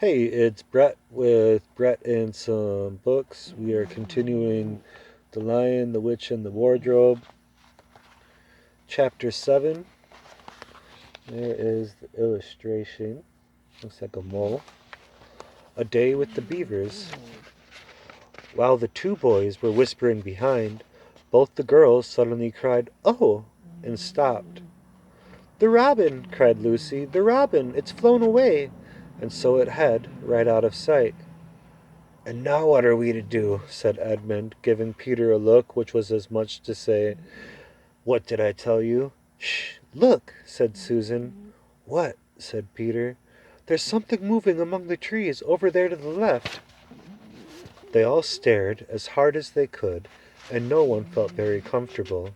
Hey, it's Brett with Brett and some books. We are continuing The Lion, the Witch, and the Wardrobe, Chapter 7. There is the illustration. Looks like a mole. A day with the beavers. While the two boys were whispering behind, both the girls suddenly cried, "Oh!" and stopped. "The robin!" cried Lucy. "The robin! It's flown away!" And so it had, right out of sight. "And now what are we to do?" said Edmund, giving Peter a look which was as much to say, "What did I tell you?" "Shh! Look!" said Susan. "What?" said Peter. "There's something moving among the trees over there to the left." They all stared as hard as they could, and no one felt very comfortable.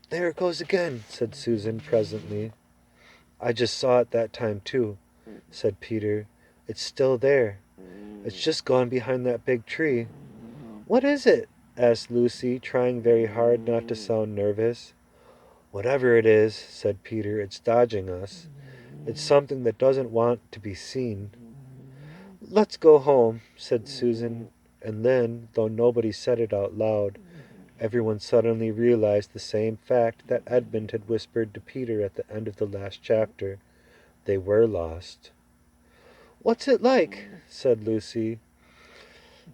"There it goes again," said Susan presently. "I just saw it that time too," said Peter. "It's still there. It's just gone behind that big tree." "What is it?" asked Lucy, trying very hard not to sound nervous. "Whatever it is," said Peter, "it's dodging us. It's something that doesn't want to be seen." "Let's go home," said Susan, and then, though nobody said it out loud, everyone suddenly realized the same fact that Edmund had whispered to Peter at the end of the last chapter. They were lost. "What's it like?" said Lucy.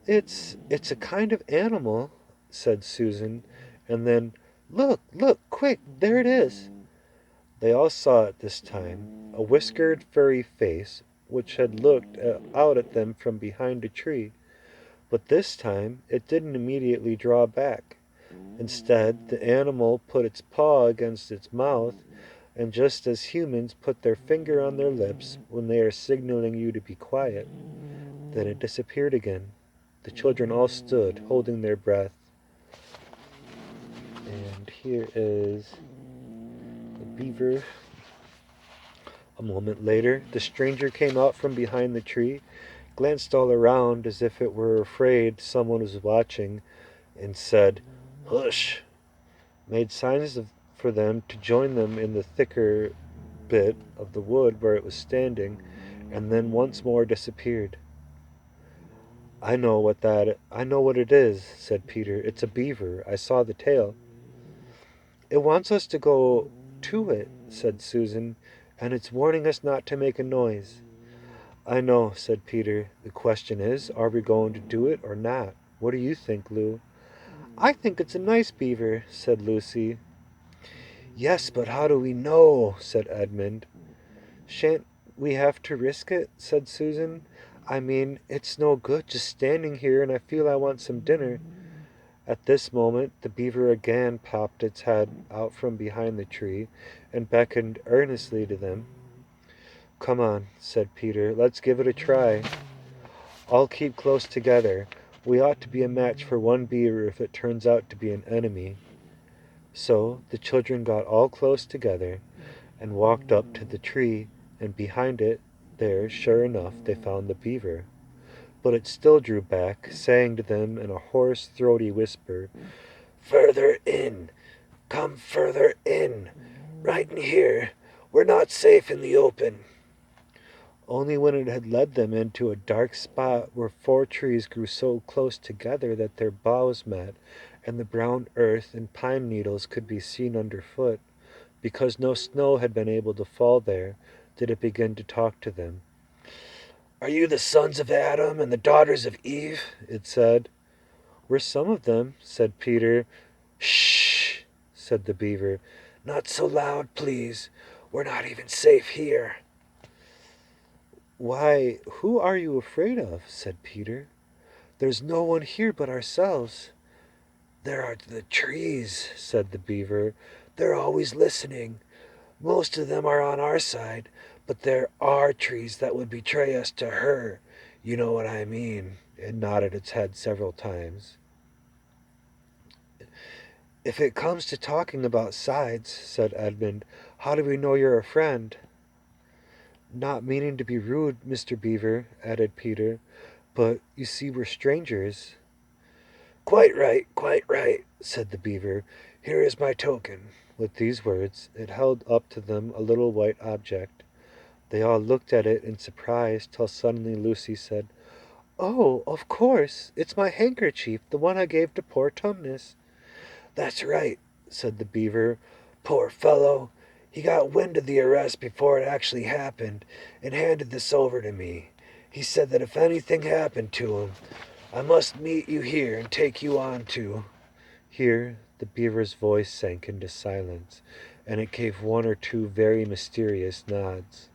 It's a kind of animal," said Susan, and then, "Look, quick, there it is." They all saw it this time, a whiskered, furry face, which had looked out at them from behind a tree. But this time it didn't immediately draw back. Instead, the animal put its paw against its mouth, and just as humans put their finger on their lips when they are signaling you to be quiet, then it disappeared again. The children all stood, holding their breath. And here is the beaver. A moment later, the stranger came out from behind the tree, glanced all around as if it were afraid someone was watching, and said, "Hush!" made signs for them to join them in the thicker bit of the wood where it was standing, and then once more disappeared. I know what it is," said Peter. "It's a beaver. I saw the tail." "It wants us to go to it," said Susan, "and it's warning us not to make a noise." "I know," said Peter. "The question is, are we going to do it or not? What do you think, Lou?" "I think it's a nice beaver," said Lucy. "Yes, but how do we know?" said Edmund. "Shan't we have to risk it?" said Susan. "I mean, it's no good just standing here, and I feel I want some dinner." At this moment the beaver again popped its head out from behind the tree and beckoned earnestly to them. "Come on," said Peter. "Let's give it a try. All keep close together. We ought to be a match for one beaver if it turns out to be an enemy." So the children got all close together and walked up to the tree, and behind it, there, sure enough, they found the beaver. But it still drew back, saying to them in a hoarse, throaty whisper, "Further in! Come further in! Right in here! We're not safe in the open." Only when it had led them into a dark spot where four trees grew so close together that their boughs met, and the brown earth and pine needles could be seen underfoot, because no snow had been able to fall there, did it begin to talk to them. "Are you the sons of Adam and the daughters of Eve?" it said. "We're some of them," said Peter. "Shh!" said the beaver. "Not so loud, please. We're not even safe here." "Why, who are you afraid of?" said Peter. "There's no one here but ourselves." "There are the trees," said the beaver. "They're always listening. Most of them are on our side, but there are trees that would betray us to her. You know what I mean." It nodded its head several times. "If it comes to talking about sides," said Edmund, "how do we know you're a friend?" "Not meaning to be rude, Mr. Beaver," added Peter, "but you see we're strangers." Quite right," said the beaver. "Here is my token." With these words, it held up to them a little white object. They all looked at it in surprise till suddenly Lucy said, "Oh, of course, it's my handkerchief, the one I gave to poor Tumnus." "That's right," said the beaver. "Poor fellow. He got wind of the arrest before it actually happened and handed this over to me. He said that if anything happened to him, I must meet you here and take you on to—" Here the beaver's voice sank into silence, and it gave one or two very mysterious nods.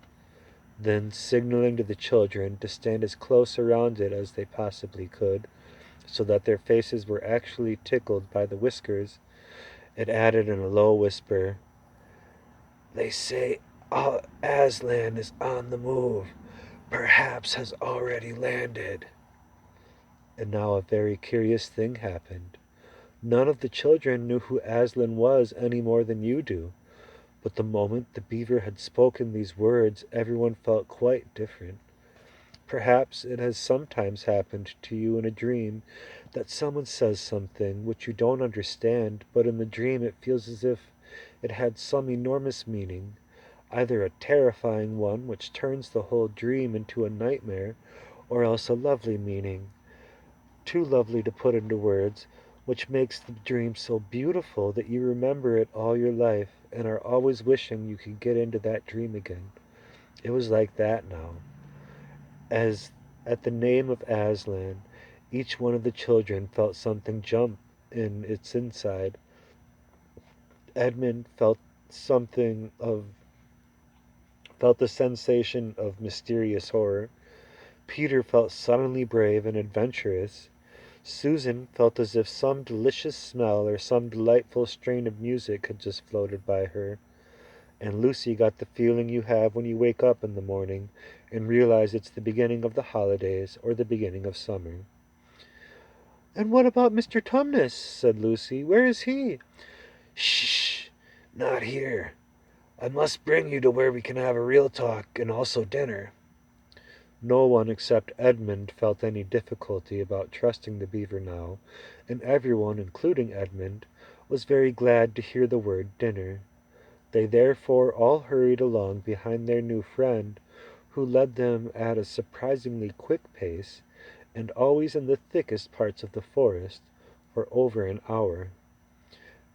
Then, signaling to the children to stand as close around it as they possibly could, so that their faces were actually tickled by the whiskers, it added in a low whisper, "They say Aslan is on the move, perhaps has already landed." And now a very curious thing happened. None of the children knew who Aslan was any more than you do, but the moment the beaver had spoken these words, everyone felt quite different. Perhaps it has sometimes happened to you in a dream that someone says something which you don't understand, but in the dream it feels as if it had some enormous meaning, either a terrifying one which turns the whole dream into a nightmare, or else a lovely meaning, too lovely to put into words, which makes the dream so beautiful that you remember it all your life and are always wishing you could get into that dream again. It was like that now. As at the name of Aslan, each one of the children felt something jump in its inside. Edmund something of felt the sensation of mysterious horror. Peter felt suddenly brave and adventurous. Susan felt as if some delicious smell or some delightful strain of music had just floated by her. And Lucy got the feeling you have when you wake up in the morning and realize it's the beginning of the holidays or the beginning of summer. "And what about Mr. Tumnus?" said Lucy. "Where is he?" "Shh! Not here. I must bring you to where we can have a real talk and also dinner." No one except Edmund felt any difficulty about trusting the beaver now, and everyone, including Edmund, was very glad to hear the word dinner. They therefore all hurried along behind their new friend, who led them at a surprisingly quick pace, and always in the thickest parts of the forest, for over an hour.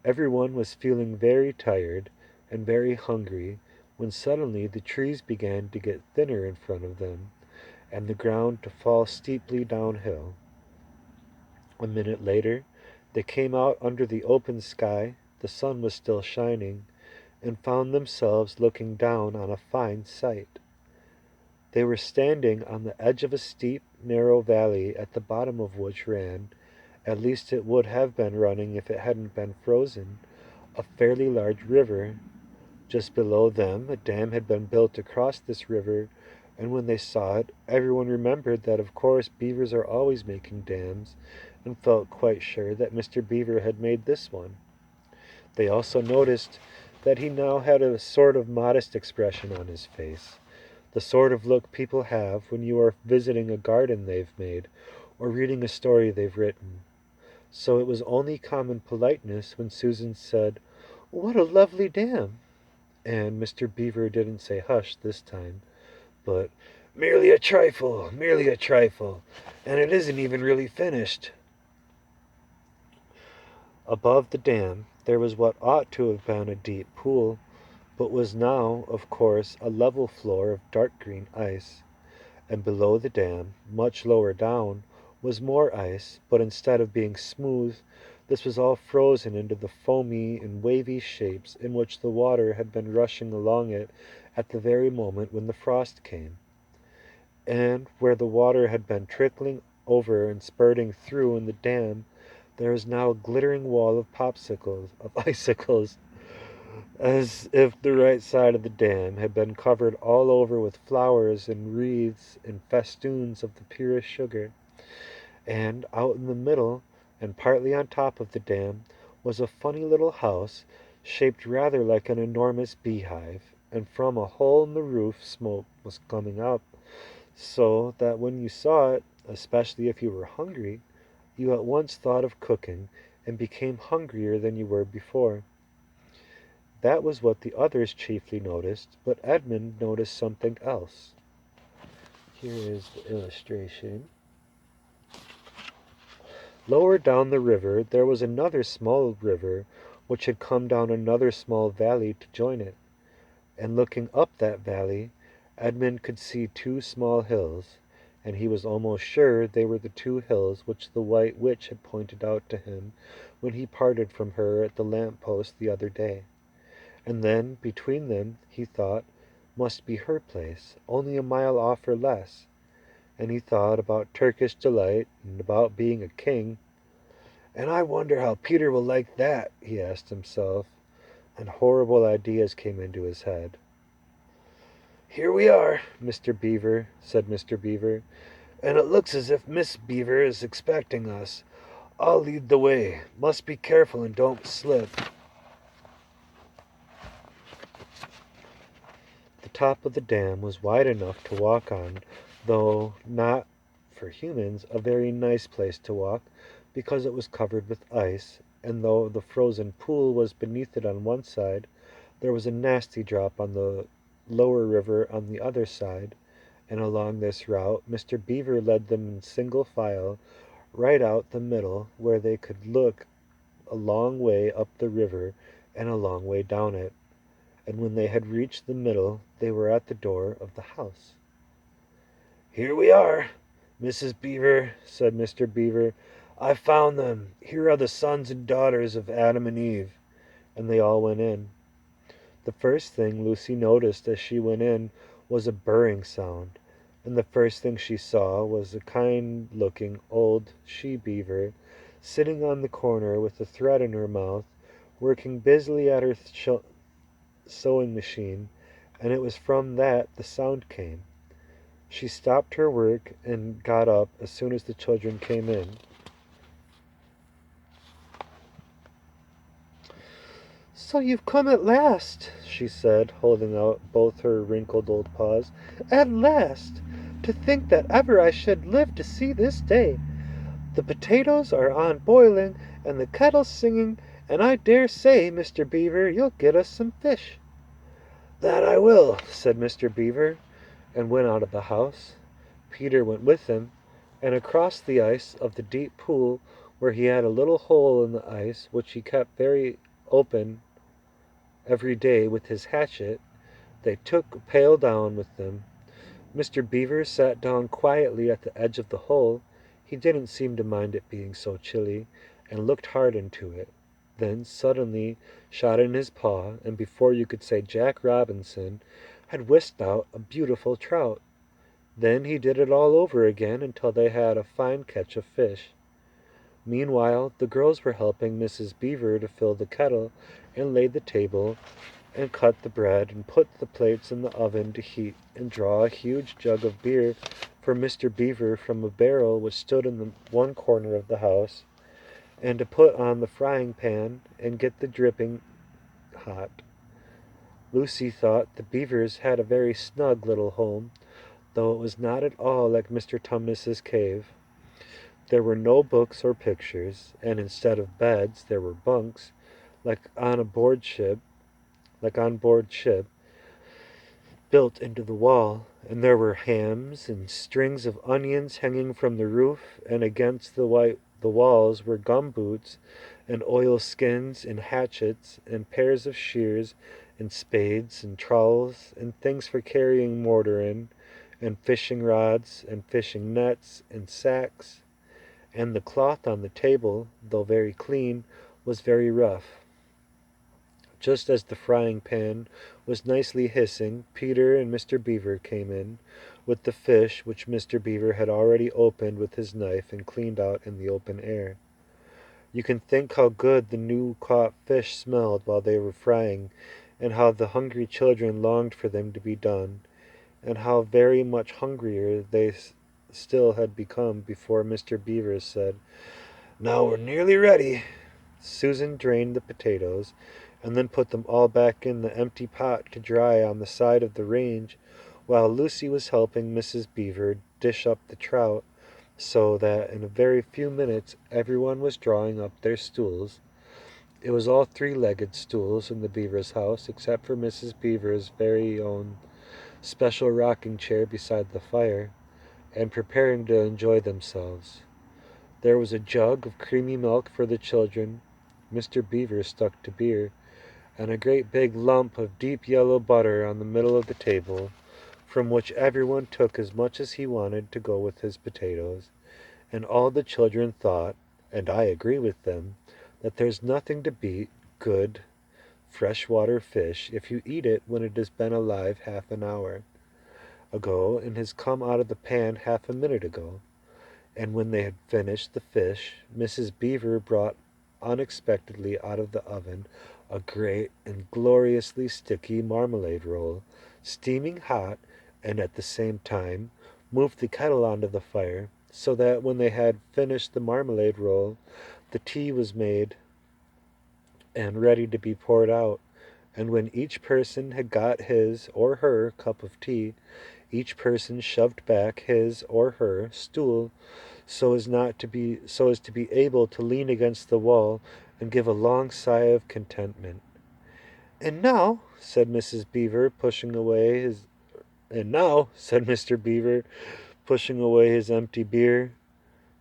Everyone was feeling very tired and very hungry when suddenly the trees began to get thinner in front of them, and the ground to fall steeply downhill. A minute later, they came out under the open sky, the sun was still shining, and found themselves looking down on a fine sight. They were standing on the edge of a steep, narrow valley at the bottom of which ran, at least it would have been running if it hadn't been frozen, a fairly large river. Just below them a dam had been built across this river, and when they saw it, everyone remembered that of course beavers are always making dams, and felt quite sure that Mr. Beaver had made this one. They also noticed that he now had a sort of modest expression on his face, the sort of look people have when you are visiting a garden they've made, or reading a story they've written. So it was only common politeness when Susan said, "What a lovely dam!" And Mr. Beaver didn't say hush this time, but merely a trifle, and it isn't even really finished." Above the dam there was what ought to have been a deep pool, but was now, of course, a level floor of dark green ice. And below the dam, much lower down, was more ice, but instead of being smooth, this was all frozen into the foamy and wavy shapes in which the water had been rushing along it at the very moment when the frost came. And where the water had been trickling over and spurting through in the dam, there was now a glittering wall of icicles, as if the right side of the dam had been covered all over with flowers and wreaths and festoons of the purest sugar. And out in the middle, and partly on top of the dam, was a funny little house, shaped rather like an enormous beehive, and from a hole in the roof smoke was coming up, so that when you saw it, especially if you were hungry, you at once thought of cooking, and became hungrier than you were before. That was what the others chiefly noticed, but Edmund noticed something else. Here is the illustration. Lower down the river there was another small river which had come down another small valley to join it, and looking up that valley, Edmund could see two small hills, and he was almost sure they were the two hills which the White Witch had pointed out to him when he parted from her at the lamp post the other day. And then, between them, he thought, must be her place, only a mile off or less. And he thought about Turkish delight and about being a king. "And I wonder how Peter will like that," he asked himself, and horrible ideas came into his head. "Here we are, Mr. Beaver," said Mr. Beaver, "and it looks as if Miss Beaver is expecting us. I'll lead the way. Must be careful and don't slip." The top of the dam was wide enough to walk on, though not, for humans, a very nice place to walk, because it was covered with ice, and though the frozen pool was beneath it on one side, there was a nasty drop on the lower river on the other side, and along this route Mr. Beaver led them in single file right out the middle, where they could look a long way up the river and a long way down it. And when they had reached the middle, they were at the door of the house. "Here we are, Mrs. Beaver," said Mr. Beaver. "I found them. Here are the sons and daughters of Adam and Eve." And they all went in. The first thing Lucy noticed as she went in was a burring sound, and the first thing she saw was a kind-looking old she-beaver sitting on the corner with a thread in her mouth, working busily at her sewing machine, and it was from that the sound came. She stopped her work and got up as soon as the children came in. "So you've come at last," she said, holding out both her wrinkled old paws. "At last! To think that ever I should live to see this day. The potatoes are on boiling, and the kettle singing, and I dare say, Mr. Beaver, you'll get us some fish." "That I will," said Mr. Beaver, and went out of the house. Peter went with him, and across the ice of the deep pool, where he had a little hole in the ice which he kept very open every day with his hatchet, they took a pail down with them. Mr. Beaver sat down quietly at the edge of the hole. He didn't seem to mind it being so chilly, and looked hard into it. Then suddenly shot in his paw, and before you could say Jack Robinson, had whisked out a beautiful trout. Then he did it all over again until they had a fine catch of fish. Meanwhile the girls were helping Mrs. Beaver to fill the kettle and lay the table and cut the bread and put the plates in the oven to heat and draw a huge jug of beer for Mr. Beaver from a barrel which stood in the one corner of the house, and to put on the frying pan and get the dripping hot. Lucy thought the Beavers had a very snug little home, though it was not at all like Mr. Tumnus's cave. There were no books or pictures, and instead of beds there were bunks, like on board ship, built into the wall, and there were hams and strings of onions hanging from the roof, and against the walls were gumboots and oilskins and hatchets and pairs of shears and spades and trowels and things for carrying mortar in, and fishing rods and fishing nets and sacks. And the cloth on the table, though very clean, was very rough. Just as the frying pan was nicely hissing, Peter and Mr. Beaver came in, with the fish which Mr. Beaver had already opened with his knife and cleaned out in the open air. You can think how good the new caught fish smelled while they were frying, and how the hungry children longed for them to be done, and how very much hungrier they still had become before Mr. Beaver said, "Now we're nearly ready." Susan drained the potatoes, and then put them all back in the empty pot to dry on the side of the range, while Lucy was helping Mrs. Beaver dish up the trout, so that in a very few minutes everyone was drawing up their stools, It was all three-legged stools in the Beaver's house, except for Mrs. Beaver's very own special rocking chair beside the fire, and preparing to enjoy themselves. There was a jug of creamy milk for the children. Mr. Beaver stuck to beer, and a great big lump of deep yellow butter on the middle of the table, from which everyone took as much as he wanted to go with his potatoes. And all the children thought, and I agree with them, that there's nothing to beat good freshwater fish if you eat it when it has been alive half an hour ago and has come out of the pan half a minute ago. And when they had finished the fish, Mrs. Beaver brought unexpectedly out of the oven a great and gloriously sticky marmalade roll, steaming hot, and at the same time moved the kettle onto the fire, so that when they had finished the marmalade roll, the tea was made and ready to be poured out. And when each person had got his or her cup of tea, each person shoved back his or her stool so as to be able to lean against the wall and give a long sigh of contentment. And now, said Mrs. Beaver, pushing away his and now, said Mr. Beaver, pushing away his empty beer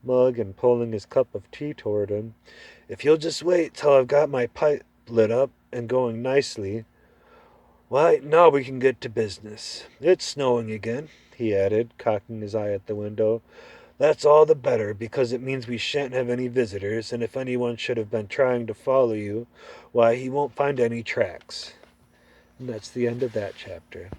mug and pulling his cup of tea toward him, if you'll just wait till I've got my pipe lit up and going nicely, why, now we can get to business. It's snowing again, he added, cocking his eye at the window. That's all the better, because it means we shan't have any visitors, and if anyone should have been trying to follow you, why, he won't find any tracks. And that's the end of that chapter.